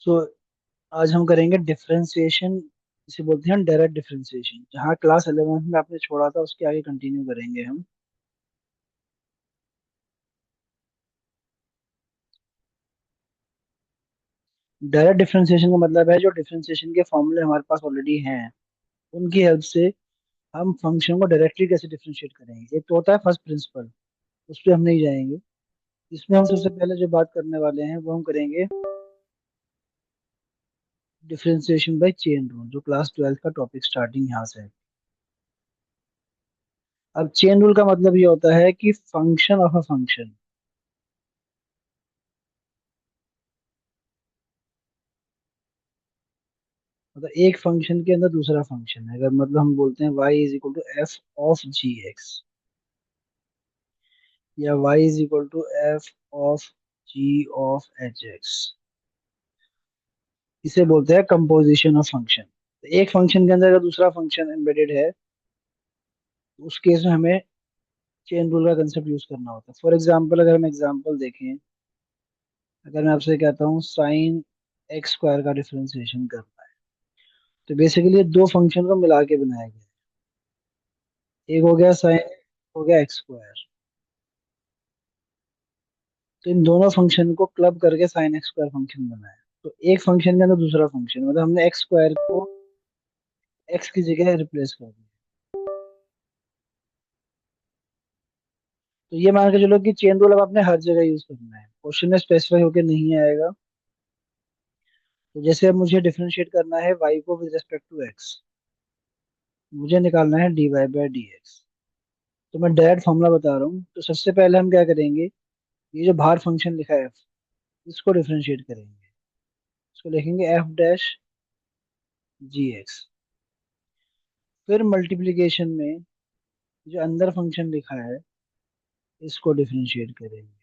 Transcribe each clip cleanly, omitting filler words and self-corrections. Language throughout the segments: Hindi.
तो आज हम करेंगे डिफरेंशिएशन। इसे बोलते हैं डायरेक्ट डिफरेंशिएशन। जहाँ क्लास 11 में आपने छोड़ा था उसके आगे कंटिन्यू करेंगे हम। डायरेक्ट डिफरेंशिएशन का मतलब है जो डिफरेंशिएशन के फॉर्मूले हमारे पास ऑलरेडी हैं उनकी हेल्प से हम फंक्शन को डायरेक्टली कैसे डिफरेंशिएट करेंगे। एक तो होता है फर्स्ट प्रिंसिपल, उस पर हम नहीं जाएंगे। इसमें हम सबसे पहले जो बात करने वाले हैं वो हम करेंगे डिफरेंशिएशन बाय चेन रूल, जो क्लास 12 का टॉपिक स्टार्टिंग यहाँ से है। अब चेन रूल का मतलब ये होता है कि फंक्शन ऑफ अ फंक्शन, मतलब एक फंक्शन के अंदर दूसरा फंक्शन है। अगर मतलब हम बोलते हैं y is equal to F of G X, या y is equal to F of G of H X, इसे बोलते हैं कंपोजिशन ऑफ फंक्शन। एक फंक्शन के अंदर अगर दूसरा फंक्शन एम्बेडेड है तो उस केस में हमें चेन रूल का कंसेप्ट यूज करना होता है। फॉर एग्जाम्पल अगर हम एग्जाम्पल देखें, अगर मैं आपसे कहता हूँ साइन एक्स स्क्वायर का डिफरेंशिएशन करना है, तो बेसिकली ये दो फंक्शन को मिला के बनाया गया है। एक हो गया साइन, हो गया एक्स स्क्वायर। तो इन दोनों फंक्शन को क्लब करके साइन एक्स स्क्वायर फंक्शन बनाया। तो एक फंक्शन के अंदर दूसरा फंक्शन, मतलब हमने एक्स स्क्वायर को एक्स की जगह रिप्लेस कर दिया। तो ये मान के चलो कि चेन रूल अब आपने हर जगह यूज करना है, क्वेश्चन में स्पेसिफाई होकर नहीं आएगा। तो जैसे अब मुझे डिफरेंशिएट करना है y को विद रिस्पेक्ट टू x, मुझे निकालना है dy बाय dx। तो मैं डायरेक्ट फॉर्मूला बता रहा हूँ। तो सबसे पहले हम क्या करेंगे, ये जो बाहर फंक्शन लिखा है f, इसको डिफरेंशिएट करेंगे। इसको लिखेंगे f डैश जी एक्स। फिर मल्टीप्लीकेशन में जो अंदर फंक्शन लिखा है इसको डिफरेंशिएट करेंगे।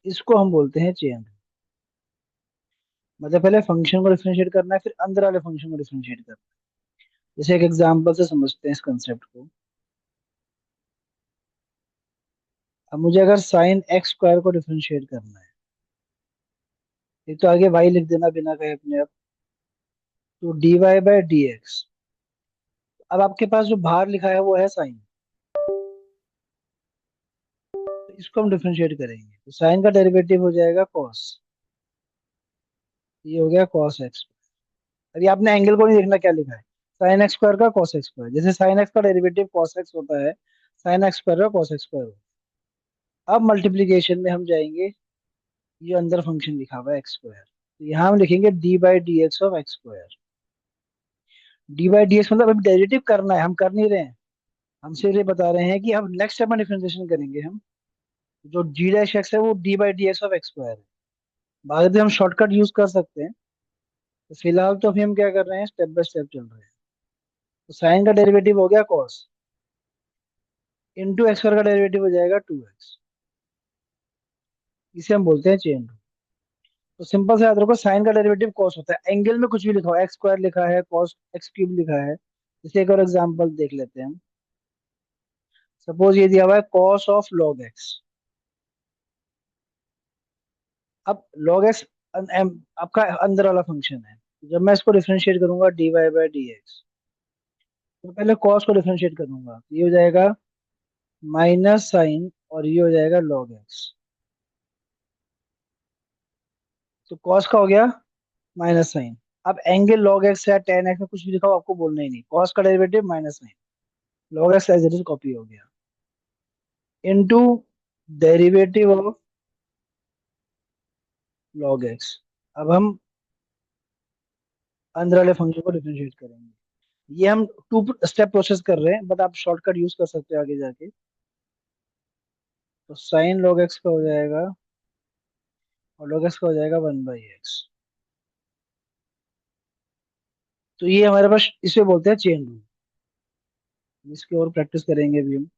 इसको हम बोलते हैं चेन। मतलब पहले फंक्शन को डिफरेंशिएट करना है, फिर अंदर वाले फंक्शन को डिफरेंशिएट करना है। जैसे एक एग्जांपल से समझते हैं इस कंसेप्ट को। अब मुझे अगर साइन एक्स स्क्वायर को डिफरेंशिएट करना है, एक तो आगे y लिख देना बिना कहे अपने आप, तो dy बाय डी एक्स। अब आपके पास जो बाहर लिखा है वो है साइन, तो इसको हम डिफरेंशिएट करेंगे। तो साइन का डेरिवेटिव हो जाएगा कॉस, ये हो गया कॉस एक्स। अभी आपने एंगल को नहीं देखना क्या लिखा है, साइन एक्स स्क्वायर का कॉस एक्स स्क्वायर। जैसे साइन एक्स का डेरिवेटिव कॉस एक्स होता है, साइन एक्स स्क्वायर का कॉस एक्स स्क्वायर होता है। अब मल्टीप्लीकेशन में हम जाएंगे, ये अंदर फंक्शन लिखा हुआ है एक्स स्क्वायर, तो यहाँ हम लिखेंगे D by D x of X square. D by D x मतलब अभी डेरिवेटिव करना है, हम कर नहीं रहे हैं। हम सिर्फ ये बता रहे हैं कि अब नेक्स्ट स्टेप में डिफरेंशिएशन करेंगे हम। जो डी डैश एक्स है वो D by D x of X square है। बाद में हम शॉर्टकट यूज कर सकते हैं, तो फिलहाल तो अभी हम क्या कर रहे हैं, स्टेप बाय स्टेप चल रहे हैं। तो साइन का डेरिवेटिव हो गया कॉस, इंटू एक्स स्क्वायर का डेरिवेटिव हो जाएगा 2x। इसे हम बोलते हैं चेन रूल। तो सिंपल से याद रखो, साइन का डेरिवेटिव कॉस होता है। एंगल में कुछ भी लिखा हो, एक्स स्क्वायर लिखा है, कॉस एक्स क्यूब लिखा है। जैसे एक और एग्जांपल देख लेते हैं हम। सपोज ये दिया हुआ है कॉस ऑफ लॉग एक्स। अब लॉग एक्स आपका अंदर वाला फंक्शन है। जब मैं इसको डिफरेंशिएट करूंगा D Y by D x, तो पहले कॉस को डिफरेंशिएट करूंगा, ये हो जाएगा माइनस साइन, और ये हो जाएगा लॉग एक्स। तो कॉस का हो गया माइनस साइन। अब एंगल लॉग एक्स या टेन एक्स में कुछ भी लिखा हो आपको बोलना ही नहीं, कॉस का derivative minus sine, log X as it is copy हो गया, into derivative of log X. अब हम अंदर वाले फंक्शन को डिफरेंशिएट करेंगे। ये हम टू स्टेप प्रोसेस कर रहे हैं, बट आप शॉर्टकट यूज कर सकते हो आगे जाके। तो साइन लॉग एक्स का हो जाएगा, और log x का हो जाएगा 1/x। तो ये हमारे पास इसे बोलते हैं चेन रूल। इसकी और प्रैक्टिस करेंगे भी हम।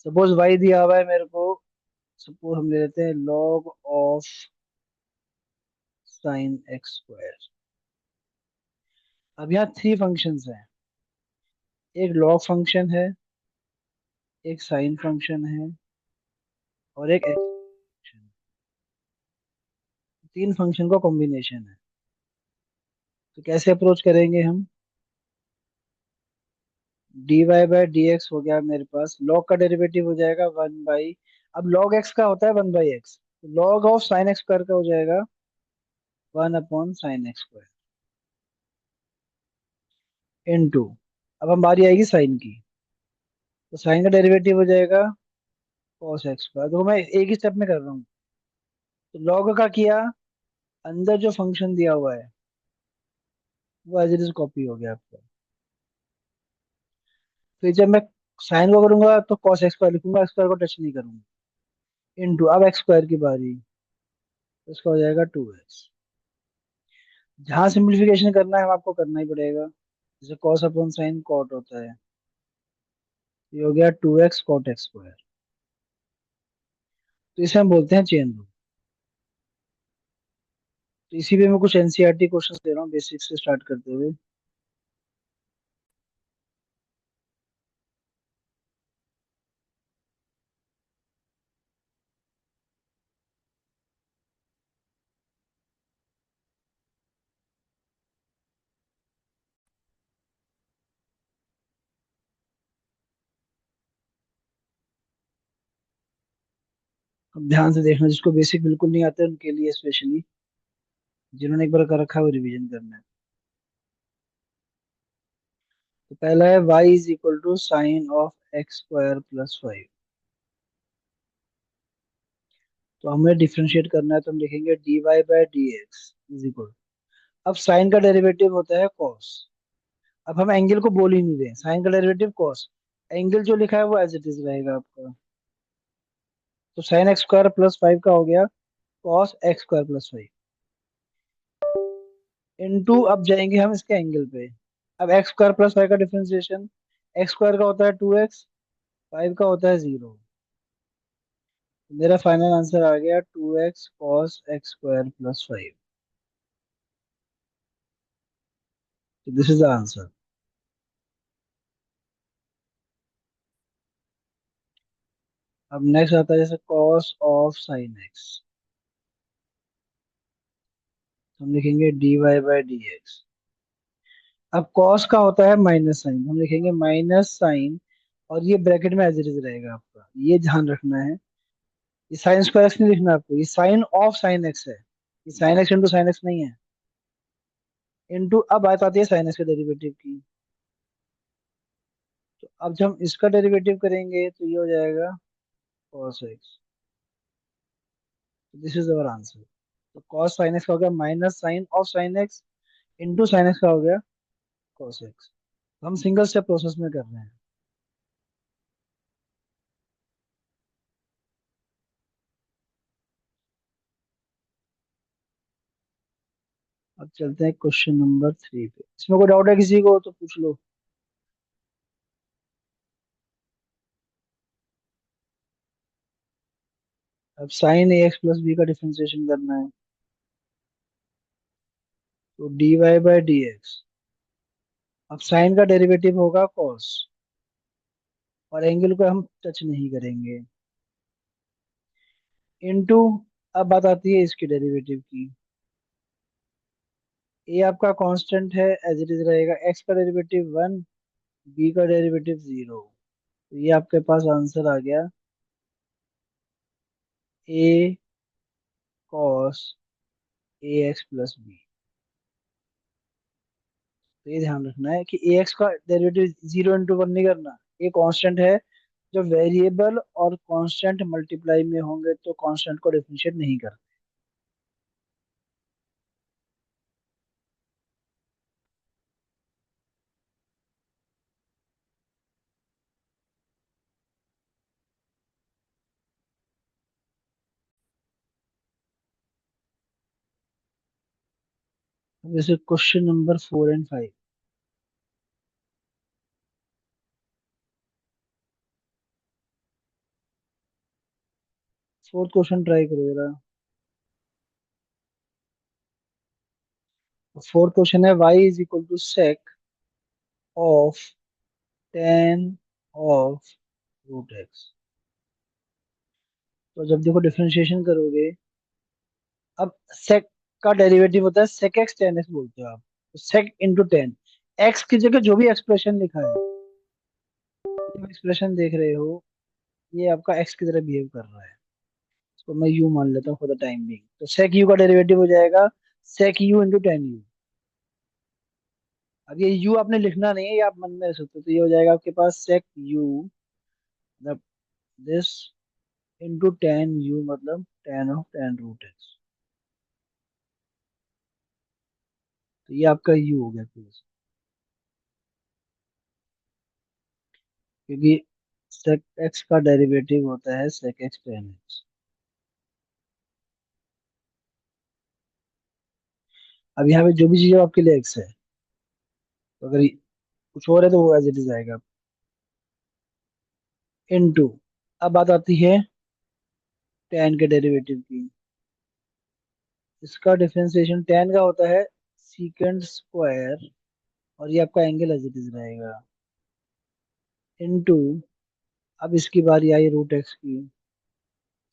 सपोज y दिया हुआ है मेरे को, सपोज हम ले लेते हैं log of sine X square. अब यहाँ थ्री फंक्शंस हैं, एक log फंक्शन है, एक साइन फंक्शन है, और एक x फंक्शन। तीन फंक्शन का कॉम्बिनेशन है। तो कैसे अप्रोच करेंगे हम? D Y by D x हो गया मेरे पास, लॉग का डेरिवेटिव हो जाएगा 1 बाई, अब लॉग एक्स का होता है 1 by X, log of sine X square का हो जाएगा 1 upon sine X square into, अब हम बारी आएगी साइन की, तो साइन का डेरिवेटिव हो जाएगा कॉस एक्स स्क्वायर। तो मैं एक ही स्टेप में कर रहा हूँ। तो लॉग का किया, अंदर जो फंक्शन दिया हुआ है वो एज इट इज कॉपी हो गया आपका। फिर जब मैं साइन को करूंगा तो कॉस एक्स स्क्वायर लिखूंगा, एक्स स्क्वायर को टच नहीं करूंगा, इनटू अब एक्स स्क्वायर की बारी, तो इसका हो जाएगा 2x। जहां सिंप्लीफिकेशन करना है वो आपको करना ही पड़ेगा, जैसे कॉस अपॉन साइन कॉट होता है, ये हो गया 2x कॉट एक्स स्क्वायर। तो इसे हम बोलते हैं चेन रूल। तो इसी पे मैं कुछ एनसीईआरटी क्वेश्चन दे रहा हूँ बेसिक से स्टार्ट करते हुए। अब ध्यान से देखना, जिसको बेसिक बिल्कुल नहीं आते उनके लिए स्पेशली, जिन्होंने एक बार कर रखा है वो रिवीजन करना है। तो पहला है y is equal to sine of X square plus 5। तो हमें डिफरेंशिएट करना है, तो हम लिखेंगे dy by D X is equal, अब साइन का डेरिवेटिव होता है cos, अब हम एंगल को बोल ही नहीं रहे, साइन का डेरिवेटिव cos, एंगल जो लिखा है वो एज इट इज रहेगा आपका। तो साइन एक्स स्क्वायर प्लस 5 का हो गया cos x square plus 5 into, अब जाएंगे हम इसके एंगल पे। अब एक्स स्क्वायर प्लस 5 का डिफरेंशिएशन, एक्स स्क्वायर का होता है 2x, 5 का होता है 0। मेरा फाइनल आंसर आ गया 2x cos X square plus 5। This is the answer. अब नेक्स्ट आता है जैसे कॉस ऑफ साइन एक्स, हम लिखेंगे D Y by D X. अब कॉस का होता है माइनस साइन, हम लिखेंगे माइनस साइन, और ये ब्रैकेट में एज इट इज रहेगा आपका, ये ध्यान रखना है। ये साइन स्क्वायर एक्स नहीं लिखना आपको, ये साइन ऑफ साइन एक्स है, ये sine X into sine x नहीं है। इंटू, अब बात आती है साइन एक्स के डेरिवेटिव की, तो अब जब हम इसका डेरिवेटिव करेंगे तो ये हो जाएगा cos X. This is our answer. तो कॉस साइन एक्स का हो गया minus sine of sine X, into sine X का हो गया कॉस एक्स। हम सिंगल स्टेप प्रोसेस में कर रहे हैं। अब चलते हैं क्वेश्चन नंबर 3 पे, इसमें कोई डाउट है किसी को तो पूछ लो। अब sine A X plus B का डिफरेंशिएशन करना है, तो D Y by D X, अब साइन का डेरिवेटिव होगा कॉस, और एंगल को हम टच नहीं करेंगे, इनटू, अब बात आती है इसकी डेरिवेटिव की। ए आपका कांस्टेंट है, एज इट इज रहेगा, एक्स का डेरिवेटिव 1, बी का डेरिवेटिव 0। तो ये आपके पास आंसर आ गया ए cos A X plus B. तो ये ध्यान रखना है कि ए एक्स का डेरिवेटिव 0 इंटू 1 नहीं करना, ये कांस्टेंट है। जब वेरिएबल और कांस्टेंट मल्टीप्लाई में होंगे तो कांस्टेंट को डिफरेंशिएट नहीं करते। जैसे question number 4 and 5। Fourth question try करो जरा। फोर्थ क्वेश्चन है y is equal to sec of tan of root x. तो जब देखो डिफरेंशिएशन करोगे, अब सेक का डेरिवेटिव होता है सेक एक्स टेन एक्स बोलते हो आप, तो सेक इंटू टेन, एक्स की जगह जो भी एक्सप्रेशन लिखा है, जो एक्सप्रेशन देख रहे हो, ये आपका एक्स की तरह बिहेव कर रहा है, इसको मैं यू मान लेता हूँ फॉर द टाइम बिंग। तो सेक यू का डेरिवेटिव हो जाएगा सेक यू इंटू टेन यू। अब ये यू आपने लिखना नहीं है, ये आप मन में रख सकते हो, तो ये हो जाएगा आपके पास सेक यू, मतलब दिस इंटू टेन यू, मतलब tan of tan root x. तो ये आपका यू हो गया प्लस, क्योंकि सेक एक्स का डेरिवेटिव होता है सेक एक्स टेन एक्स। अब यहाँ पे जो भी चीज है आपके लिए एक्स है, तो अगर कुछ और है तो वो एज इट इज आएगा। इनटू, अब बात आती है टेन के डेरिवेटिव की। इसका डिफरेंशिएशन टेन का होता है सीकेंड स्क्वायर, और ये आपका एंगल एज इट इज रहेगा, इनटू, अब इसकी बारी आई रूट एक्स की,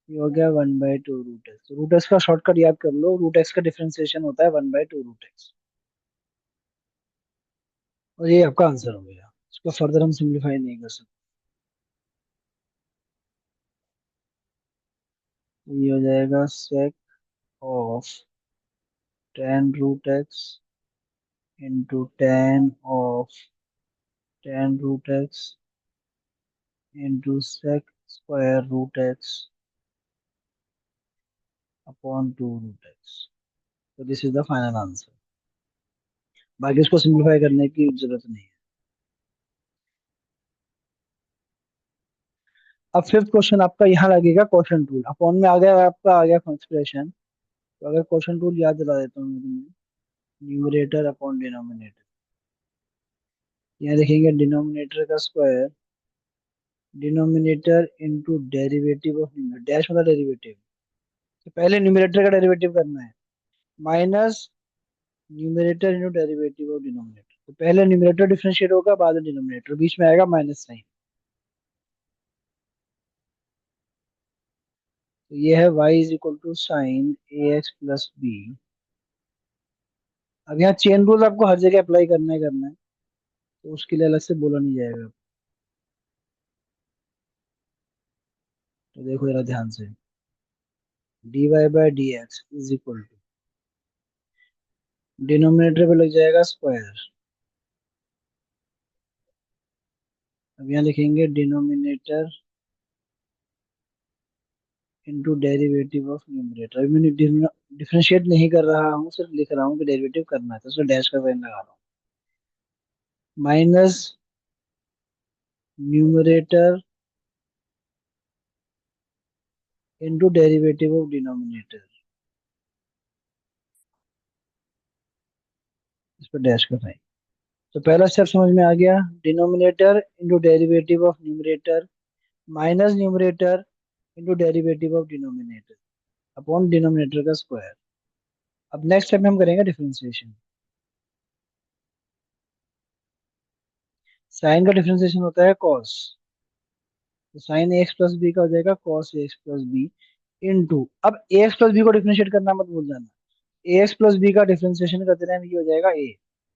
ये हो गया one by two root X. Root X का शॉर्टकट याद कर लो, रूट एक्स का डिफरेंशिएशन होता है one by two root X, और ये आपका आंसर हो गया। इसको फर्दर हम सिंप्लीफाई नहीं कर सकते, तो ये हो जाएगा sec of tan root x into tan of tan root x into sec square root x upon two root x. तो this is the final answer. बाकी इसको सिंप्लीफाई करने की जरूरत नहीं है। अब फिफ्थ क्वेश्चन आपका यहाँ लगेगा क्वेश्चन टूल, अपॉन में आ गया आपका, आ गया एक्सप्रेशन। तो अगर क्वेश्चन टूल याद दिला देता हूँ मैं तुम्हें, न्यूमरेटर अपॉन डिनोमिनेटर। यहाँ देखेंगे डिनोमिनेटर का square, denominator into derivative of numerator, dash मतलब डेरिवेटिव, तो पहले न्यूमरेटर का डेरिवेटिव करना है, minus numerator into derivative of denominator. तो पहले न्यूमरेटर डिफरेंशिएट होगा, बाद में डिनोमिनेटर, बीच में आएगा माइनस साइन। तो ये है y is equal to sine A X plus B. अब यहाँ चेन रूल आपको हर जगह अप्लाई करना है, तो उसके लिए अलग से बोला नहीं जाएगा। तो देखो जरा ध्यान से, D Y by D X is equal to, denominator पे लग जाएगा स्क्वायर। अब यहाँ लिखेंगे denominator into derivative of numerator. अभी मैंने डिफरेंशिएट नहीं कर रहा हूँ, सिर्फ लिख रहा हूँ कि डेरिवेटिव करना है, तो उसमें डैश का साइन लगा रहा हूँ, minus numerator into derivative of denominator, इस पर डैश का साइन। तो पहला स्टेप समझ में आ गया, denominator into derivative of numerator minus numerator into derivative of denominator upon denominator का स्क्वायर। अब नेक्स्ट स्टेप में हम करेंगे डिफरेंशिएशन। साइन का डिफरेंशिएशन होता है कॉस, तो sign A X plus B का हो जाएगा cos A X plus B into, अब ए एक्स प्लस बी को डिफरेंशिएट करना मत भूल जाना, ए एक्स प्लस बी का डिफरेंशिएशन करते टाइम ये हो जाएगा ए,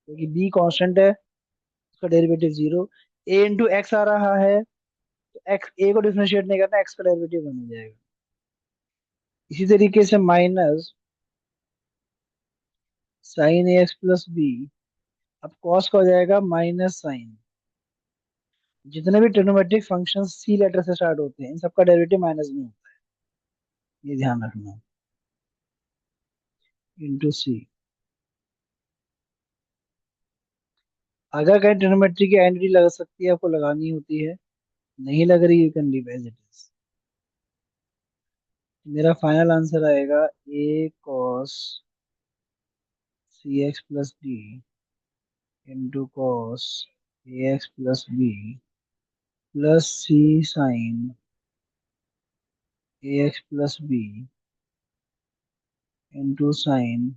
क्योंकि बी कांस्टेंट है, उसका डेरिवेटिव जीरो, ए इंटू एक्स आ रहा है, तो एक्स ए को डिफरेंशिएट नहीं करना, एक्स का डेरिवेटिव बन जाएगा। इसी तरीके से minus sign A X plus B, अब कॉस का हो जाएगा माइनस साइन, जितने भी ट्रिग्नोमेट्रिक फंक्शन सी लेटर से स्टार्ट होते हैं इन सबका डेरिवेटिव माइनस में होता है, ये ध्यान रखना, इंटू सी। अगर कहीं ट्रिग्नोमेट्री की आइडेंटिटी लग सकती है, आपको लगानी होती है, नहीं लग रही, you can leave as it is. मेरा फाइनल आंसर आएगा A cos C X plus D into cos A X plus B plus C sine A X plus B into sine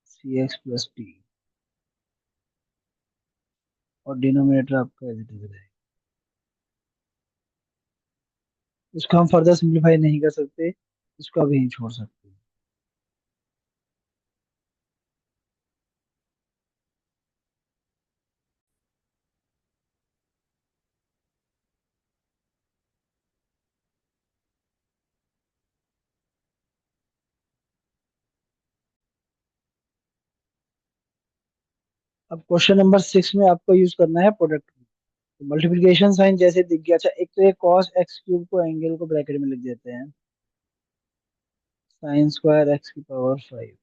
C X plus D, और डिनोमिनेटर आपका एज इट इज रहेगा। इसको हम फर्दर सिंप्लीफाई नहीं कर सकते, इसको अभी ही छोड़ सकते हैं। अब क्वेश्चन नंबर 6 में आपको यूज करना है प्रोडक्ट। मल्टीप्लिकेशन साइन जैसे दिख गया। अच्छा, एक तो ये कॉस एक्स क्यूब को एंगल को ब्रैकेट में लिख देते हैं, साइन स्क्वायर एक्स की पावर 5।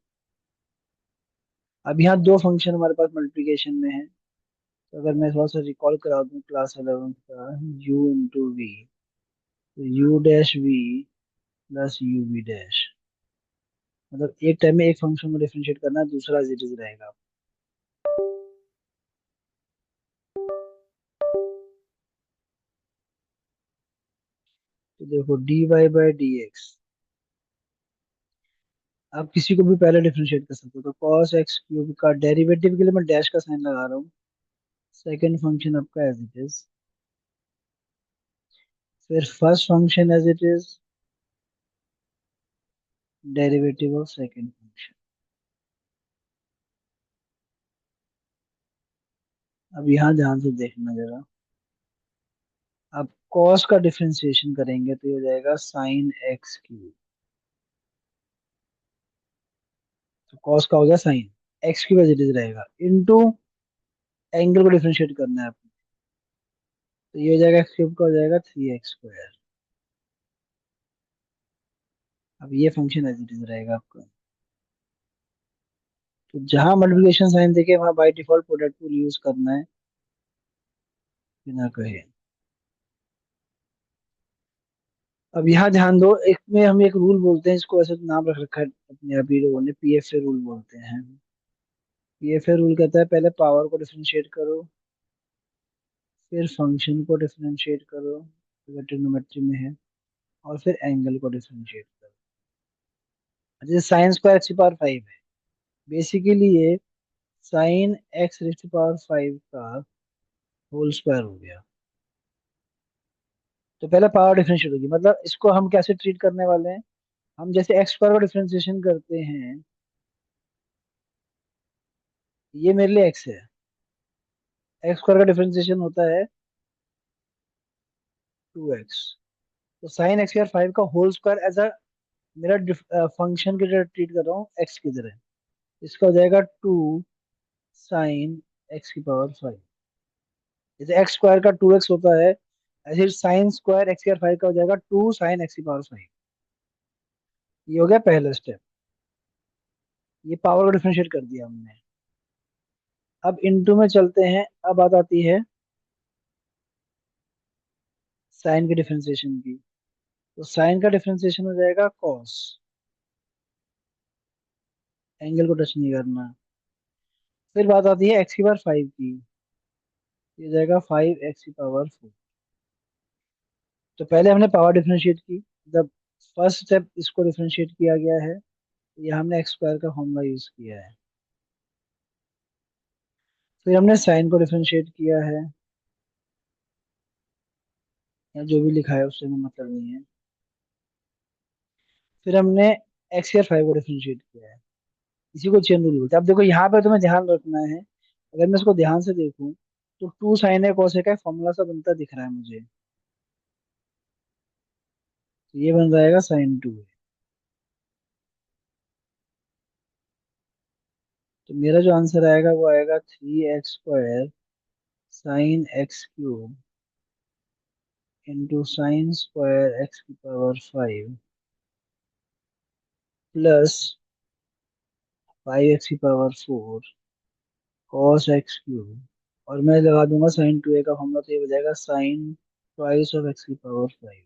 अब यहाँ दो फंक्शन हमारे पास मल्टीप्लिकेशन में है। तो अगर मैं थोड़ा सा रिकॉल करा दूं क्लास 11 का, u इंटू वी, तो U dash V plus U V dash, मतलब एक टाइम में एक फंक्शन को डिफरेंशिएट करना है, दूसरा एज इट इज रहेगा। तो देखो D Y by D X, आप किसी को भी पहले डिफरेंशिएट कर सकते हो। तो कॉस एक्स क्यूब का डेरिवेटिव के लिए मैं डैश का साइन लगा रहा हूँ। सेकंड फंक्शन आपका एज इट इज, फिर first function as it is, derivative of second function. अब यहाँ ध्यान से देखना जरा, अब कॉस का डिफरेंशिएशन करेंगे तो ये हो जाएगा साइन एक्स क्यूब। तो कॉस का हो गया sine, X cube as it is रहेगा, इनटू एंगल को डिफरेंशिएट करना है आपको। तो ये हो जाएगा एक्स क्यूब का हो जाएगा 3x²। अब ये फंक्शन एज इट इज रहेगा आपका। तो जहां मल्टीप्लिकेशन साइन देखे वहां by default product tool use करना है बिना कहे। अब यहाँ ध्यान दो, एक में हम एक रूल बोलते हैं, इसको ऐसे नाम रख रखा है अपने अभी लोगों ने, पीएफए रूल बोलते हैं। पीएफए रूल कहता है पहले पावर को डिफरेंशिएट करो, फिर फंक्शन को डिफरेंशिएट करो अगर ट्रिग्नोमेट्री में है, और फिर एंगल को डिफरेंशिएट करो। जैसे साइन स्क्वायर एक्स की पावर 5 है, बेसिकली ये sine X raise to power 5 का होल स्क्वायर हो गया। तो पहले पावर डिफरेंशिएट होगी, मतलब इसको हम कैसे ट्रीट करने वाले हैं, हम जैसे एक्स स्क्वायर का डिफरेंशिएशन करते हैं, ये मेरे लिए एक्स है, एक्स स्क्वायर का डिफरेंशिएशन होता है 2x। तो साइन एक्स स्क्वायर 5 का होल स्क्वायर एज अ मेरा फंक्शन की तरह ट्रीट कर रहा हूँ, एक्स की तरह। इसका हो जाएगा 2 साइन एक्स की पावर 5। जैसे एक्स स्क्वायर का 2x होता है, ऐसे साइन स्क्वायर एक्स स्क्वायर 5 का हो जाएगा 2 साइन एक्स की पावर 5। ये हो गया पहला स्टेप, ये पावर को डिफरेंशिएट कर दिया हमने। अब इनटू में चलते हैं, अब बात आती है साइन के डिफरेंशिएशन की। तो साइन का डिफरेंशिएशन हो जाएगा कॉस, एंगल को टच नहीं करना। फिर बात आती है एक्स की पावर 5 की, ये हो जाएगा 5x की पावर 4। तो पहले हमने पावर डिफरेंशिएट की, जब फर्स्ट स्टेप इसको डिफरेंशिएट किया गया है, तो ये हमने एक्स स्क्वायर का फॉर्मूला यूज किया है। फिर हमने साइन को डिफरेंशिएट किया है, या जो भी लिखा है उससे हमें मतलब नहीं है। फिर हमने एक्स स्क्वायर 5 को डिफरेंशिएट किया है, इसी को चेन रूल बोलते हैं। अब देखो यहाँ पे तुम्हें ध्यान रखना है, अगर मैं इसको ध्यान से देखूं तो 2 साइन है cos है का फॉर्मूला सा बनता दिख रहा है मुझे, तो ये बन जाएगा साइन 2 है। तो मेरा जो आंसर आएगा वो आएगा 3x² sign X cube into sine square X की पावर 5 प्लस 5x की पावर 4 कॉस एक्स क्यूब, और मैं लगा दूंगा साइन 2a का फॉर्मूला, तो ये हो जाएगा साइन ट्वाइस ऑफ एक्स की पावर 5।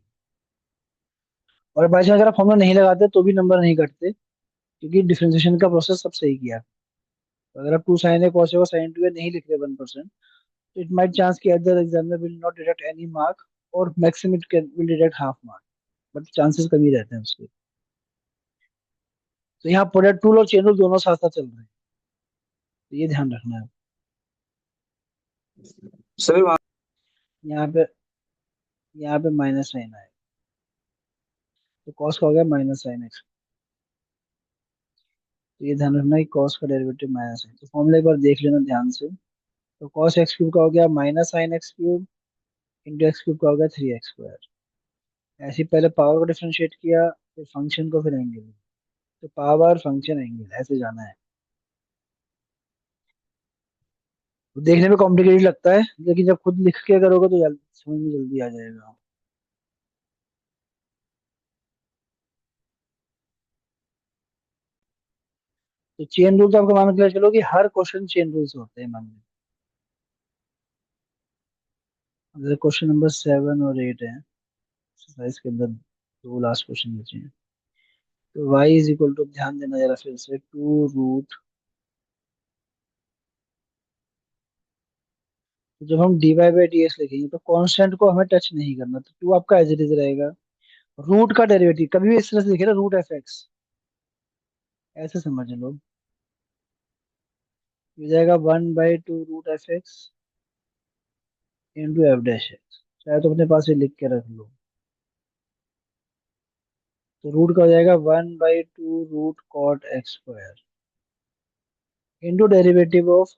और बाई चांस अगर आप फॉर्मूला नहीं लगाते तो भी नंबर नहीं कटते, क्योंकि डिफरेंशिएशन का प्रोसेस सब सही किया। तो अगर आप 2 साइन ए कॉस ए और साइन 2a नहीं लिख रहे 1%, तो इट माइट चांस कि other examiner will not deduct any mark, और maximum it will deduct half mark, but chances कम ही रहते हैं उसके। तो यहाँ प्रोडक्ट टूल और चेन रूल दोनों साथ साथ चल रहे हैं, तो ये ध्यान रखना है। सर वहाँ यहाँ पे यहाँ पे माइनस साइन आएगा, तो कॉस का हो गया माइनस साइन एक्स। तो ये ध्यान रखना कि कॉस का डेरिवेटिव माइनस है। तो फॉर्मूला एक बार देख लेना ध्यान से। तो कॉस एक्स क्यूब का हो गया minus sign X cube into x cube का हो गया 3x²। ऐसे ही पहले पावर को डिफरेंशिएट किया, फिर फंक्शन को, फिर एंगल। तो पावर फंक्शन एंगल ऐसे जाना है। देखने में कॉम्प्लिकेटेड लगता है, लेकिन जब खुद लिख के करोगे तो जल्दी समझ में जल्दी आ जाएगा। तो चेन रूल तो आपको मान के चलो कि हर क्वेश्चन चेन रूल्स होते हैं मान लो। जैसे क्वेश्चन नंबर 7 और 8 है, एक्सरसाइज के अंदर दो लास्ट क्वेश्चन बचे हैं। तो y इज इक्वल टू, ध्यान देना जरा फिर से, 2 रूट। तो जब हम dy बाई डी एक्स लिखेंगे तो कांस्टेंट को हमें टच नहीं करना, तो 2 आपका एज इट इज रहेगा। रूट का डेरिवेटिव कभी भी इस तरह से लिखे ना, रूट एफ एक्स, ऐसे समझ लो। हो जाएगा 1/2 root F X into F dash X, चाहे तो अपने पास ही लिख के रख लो। तो रूट का हो जाएगा 1/2 root cot X square into derivative of,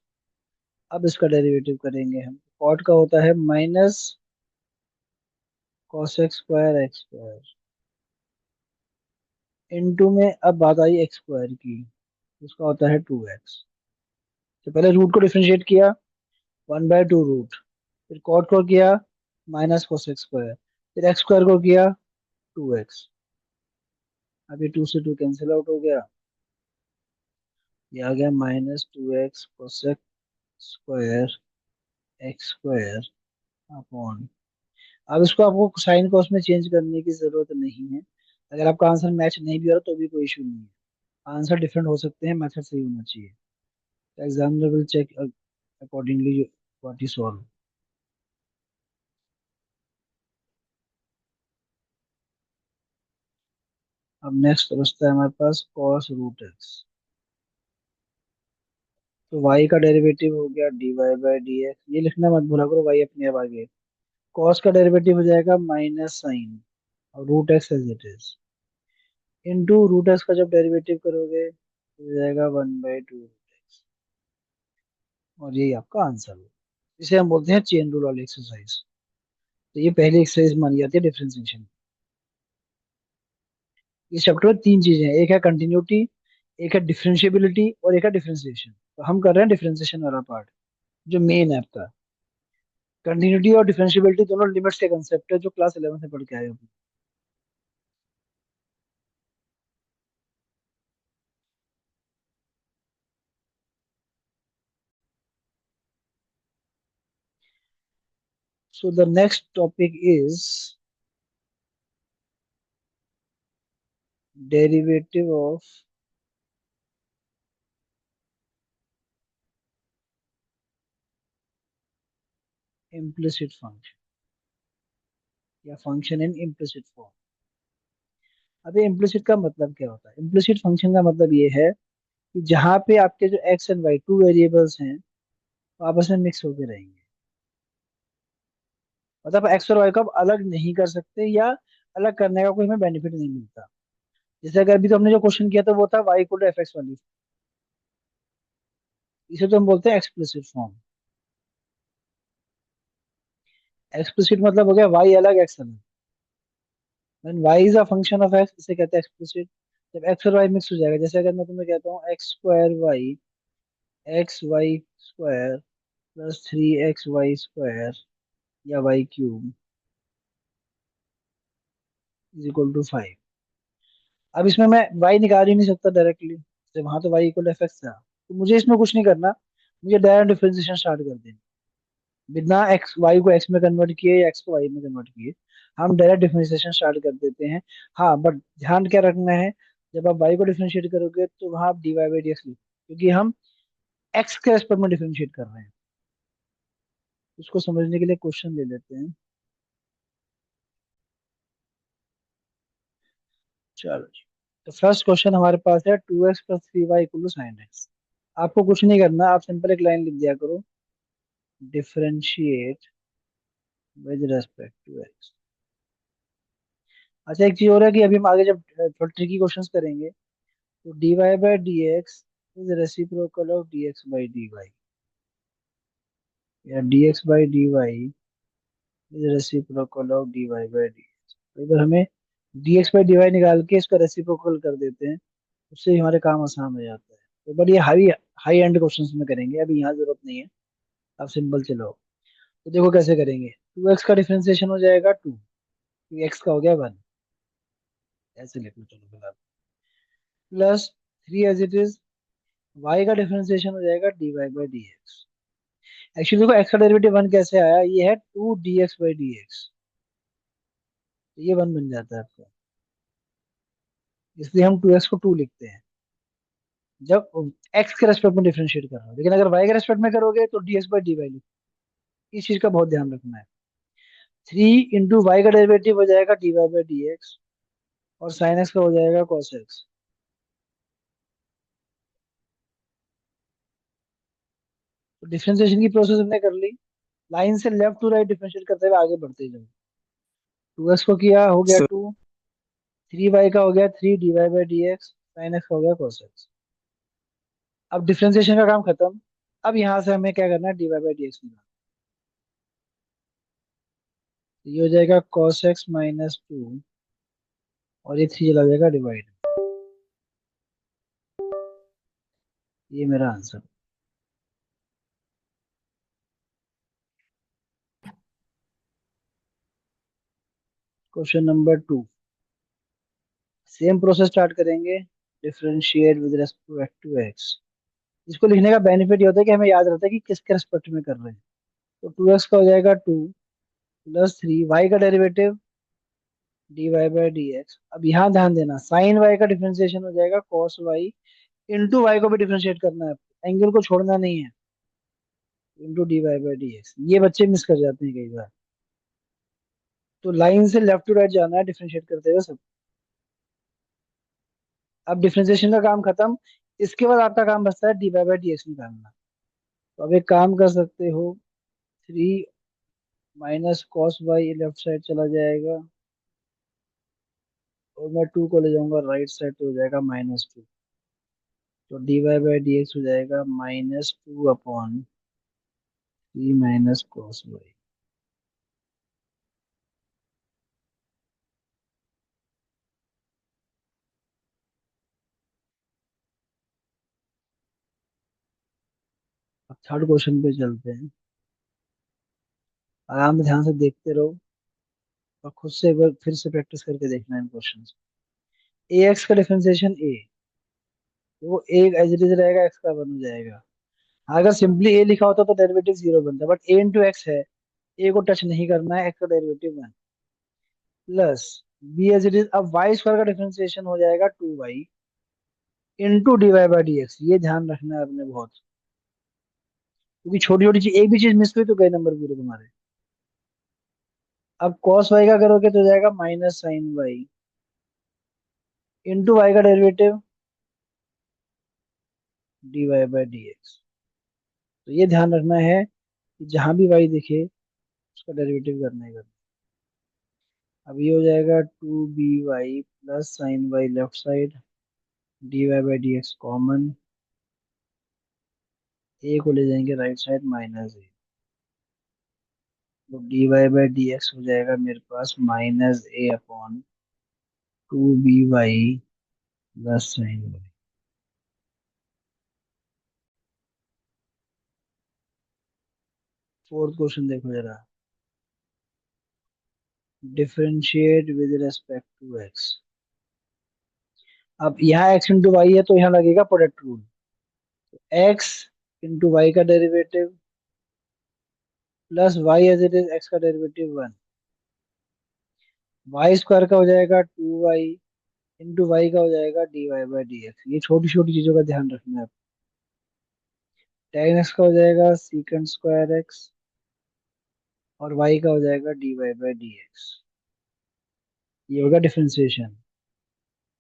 अब इसका डेरिवेटिव करेंगे हम, कॉट का होता है minus cos X square X square, into में अब बात आई एक्स स्क्वायर की, उसका होता है 2x। तो पहले रूट को डिफरेंशिएट किया, 1/2 रूट, फिर कॉट को किया माइनस कोस एक्स स्क्वायर, फिर एक्स स्क्वायर को किया 2x। अभी 2 से 2 कैंसिल आउट हो गया, ये आ गया -2x cos x square X square upon. अब इसको आपको साइन कॉस में चेंज करने की जरूरत नहीं है। अगर आपका आंसर मैच नहीं भी हो रहा तो भी कोई इशू नहीं है, आंसर डिफरेंट हो सकते हैं, मेथड सही होना चाहिए। Examiner will check accordingly what is solve. अब नेक्स्ट बचता है हमारे पास cos रूट एक्स। तो y का डेरिवेटिव हो गया dy बाई डी एक्स, ये लिखना मत भूला करो, y अपने आप आगे। cos का डेरिवेटिव हो जाएगा माइनस साइन, और root X as it is, into root X का जब डेरिवेटिव करोगे तो हो जाएगा 1/2 रूट एक्स, और यही आपका आंसर हो। इसे हम बोलते हैं चेन रूल वाली एक्सरसाइज। तो ये पहली एक्सरसाइज मानी जाती है डिफरेंशिएशन। इस चैप्टर में तीन चीजें हैं, एक है कंटिन्यूटी, एक है डिफरेंशिएबिलिटी, और एक है डिफरेंशिएशन। तो हम कर रहे हैं डिफरेंशिएशन वाला पार्ट, जो मेन है आपका। कंटिन्यूटी और डिफरेंशिएबिलिटी दोनों लिमिट्स के कंसेप्ट है, जो क्लास 11 से पढ़ के आए हो। So the next topic is derivative of implicit function, या फंक्शन इन इम्प्लिसिट फॉर्म। अभी इम्प्लिसिट का मतलब क्या होता है? इम्प्लिसिट फंक्शन का मतलब ये है कि जहाँ पे आपके जो X and Y two variables हैं वो आपस में मिक्स होके रहेंगे। मतलब एक्स और वाई को आप अलग नहीं कर सकते, या अलग करने का कोई हमें बेनिफिट नहीं मिलता। जैसे अगर अभी तो हमने जो क्वेश्चन किया था वो था Y equal to F X वाली, इसे तो हम बोलते हैं एक्सप्लिसिट फॉर्म। एक्सप्लिसिट मतलब हो गया वाई अलग एक्स अलग। When Y is a function of X, इसे कहते हैं एक्सप्लिसिट। जब एक्स और वाई मिक्स हो जाएगा, जैसे अगर मैं तुम्हें कहता हूँ X square Y plus 3xy square, या y³ इज इक्वल टू 5। अब इसमें मैं y निकाल ही नहीं सकता डायरेक्टली, तो वहां तो y इक्वल एफ एक्स था, तो मुझे इसमें कुछ नहीं करना, मुझे डायरेक्ट डिफरेंशिएशन स्टार्ट कर देना। बिना एक्स वाई को एक्स में कन्वर्ट किए या एक्स को वाई में कन्वर्ट किए, हम डायरेक्ट डिफरेंशिएशन स्टार्ट कर देते हैं। हाँ, बट ध्यान क्या रखना है, जब आप वाई को डिफरेंशिएट करोगे तो वहां आप D Y by D X लिखो, क्योंकि हम एक्स के रेस्पेक्ट में डिफरेंशिएट कर रहे हैं। उसको समझने के लिए क्वेश्चन ले लेते हैं। चलो जी। तो फर्स्ट क्वेश्चन हमारे पास है 2x + 3y = sin x। आपको कुछ नहीं करना, आप सिंपल एक लाइन लिख दिया करो, differentiate with respect to X. अच्छा, एक चीज और है कि अभी हम आगे जब थोड़ा ट्रिकी क्वेश्चंस करेंगे, तो dy by D X is reciprocal of dx by dy, या dx by dy is reciprocal of dy by D. तो इधर हमें dx बाई dy निकाल के इसका रेसिप्रोकल कर देते हैं, उससे ही हमारे काम आसान हो जाता है। तो बट ये हाई हाई एंड क्वेश्चंस में करेंगे, अभी यहाँ जरूरत नहीं है। अब सिंपल चलो, तो देखो कैसे करेंगे। 2x का डिफरेंशिएशन हो जाएगा 2, क्योंकि x का हो गया 1, ऐसे लिख लो चलो फिलहाल। Plus 3 as it is, y का डिफरेंशिएशन हो जाएगा dy by D X. Actually देखो x का डेरिवेटिव 1 कैसे आया, ये है 2 dx बाई डी एक्स, तो ये 1 बन जाता है आपका, इसलिए हम 2x को 2 लिखते हैं जब x के रेस्पेक्ट में डिफरेंशिएट कर रहे हो। लेकिन अगर y के रेस्पेक्ट में करोगे तो dx बाई डी वाई लिखो। इस चीज का बहुत ध्यान रखना है। 3 इंटू वाई का डेरिवेटिव हो जाएगा dy बाई डी एक्स, और साइन एक्स का हो जाएगा cos एक्स। तो डिफरेंशिएशन की प्रोसेस हमने कर ली, लाइन से लेफ्ट टू राइट डिफरेंशिएट करते हुए आगे बढ़ते जाओ। 2x को किया, हो गया सर 2, 3y का हो गया 3 dy by D x, sign X का हो गया cos एक्स। अब डिफरेंशिएशन का काम खत्म। अब यहाँ से हमें क्या करना है, dy बाई डी एक्स निकालना। तो ये हो जाएगा cos एक्स माइनस 2, और ये 3 चला जाएगा डिवाइड। ये मेरा answer. Question number 2, same process start करेंगे। Differentiate with respect to x. इसको लिखने का बेनिफिट ये होता है कि हमें याद रहता है कि किसके रेस्पेक्ट में कर रहे हैं। तो 2x का हो जाएगा 2, प्लस 3 वाई का derivative dy by D X. अब यहाँ ध्यान देना, साइन y का डिफरेंशिएशन हो जाएगा cos y, इंटू वाई को भी डिफरेंशिएट करना है, एंगल को छोड़ना नहीं है, into dy by D x. ये बच्चे मिस कर जाते हैं कई बार। तो लाइन से लेफ्ट टू राइट जाना है डिफरेंशिएट करते हुए सब। अब डिफरेंशिएशन का काम खत्म। इसके बाद आपका काम बचता है dy बाई डी एक्स निकालना। तो अब एक काम कर सकते हो, 3 - cos y लेफ्ट साइड चला जाएगा, और मैं 2 को ले जाऊंगा राइट साइड, तो हो जाएगा -2। तो dy बाई डी एक्स हो जाएगा -2/3 - cos y। अब थर्ड क्वेश्चन पे चलते हैं। आराम से ध्यान से देखते रहो, और खुद से एक बार फिर से प्रैक्टिस करके देखना इन क्वेश्चन। ए एक्स का डिफरेंशिएशन ए, वो ए एज इट इज रहेगा, एक्स का 1 हो जाएगा। अगर सिंपली ए लिखा होता तो डेरिवेटिव 0 बनता, बट ए इंटू एक्स है, ए को टच नहीं करना है, एक्स का derivative 1, plus B as it is. अब वाई स्क्वायर का डिफरेंशिएशन हो जाएगा 2y into D Y by D x. ये ध्यान रखना है आपने बहुत, क्योंकि छोटी छोटी चीज, एक भी चीज मिस हुई तो गए नंबर पूरे तुम्हारे। अब cos y का करोगे तो हो जाएगा minus sine y into Y का derivative d Y by D x. तो ये ध्यान रखना है कि जहां भी y दिखे उसका डेरिवेटिव करना ही करना। अब ये हो जाएगा 2by plus sine y left side, d Y by D x common, A को ले जाएंगे राइट साइड -a। तो D Y by D x हो जाएगा मेरे पास -a/2by plus sine y. Fourth question देखो जरा, differentiate with respect to x. अब यहाँ x इंटू वाई है, तो यहाँ लगेगा product rule. x into Y का derivative plus y as it is, x का डेरिवेटिव 1, वाई स्क्वायर का हो जाएगा 2y इंटू वाई का हो जाएगा D Y by D x. ये छोटी छोटी चीजों का ध्यान रखना है। tan x का हो जाएगा सीकेंड स्क्वायर एक्स, और y का हो जाएगा D Y by D x. ये होगा डिफरेंशिएशन।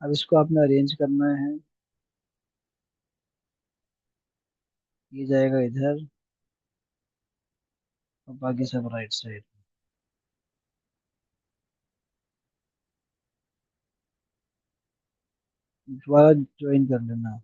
अब इसको आपने अरेंज करना है, ये जाएगा इधर, और बाकी सब राइट साइड। दोबारा ज्वाइन कर लेना।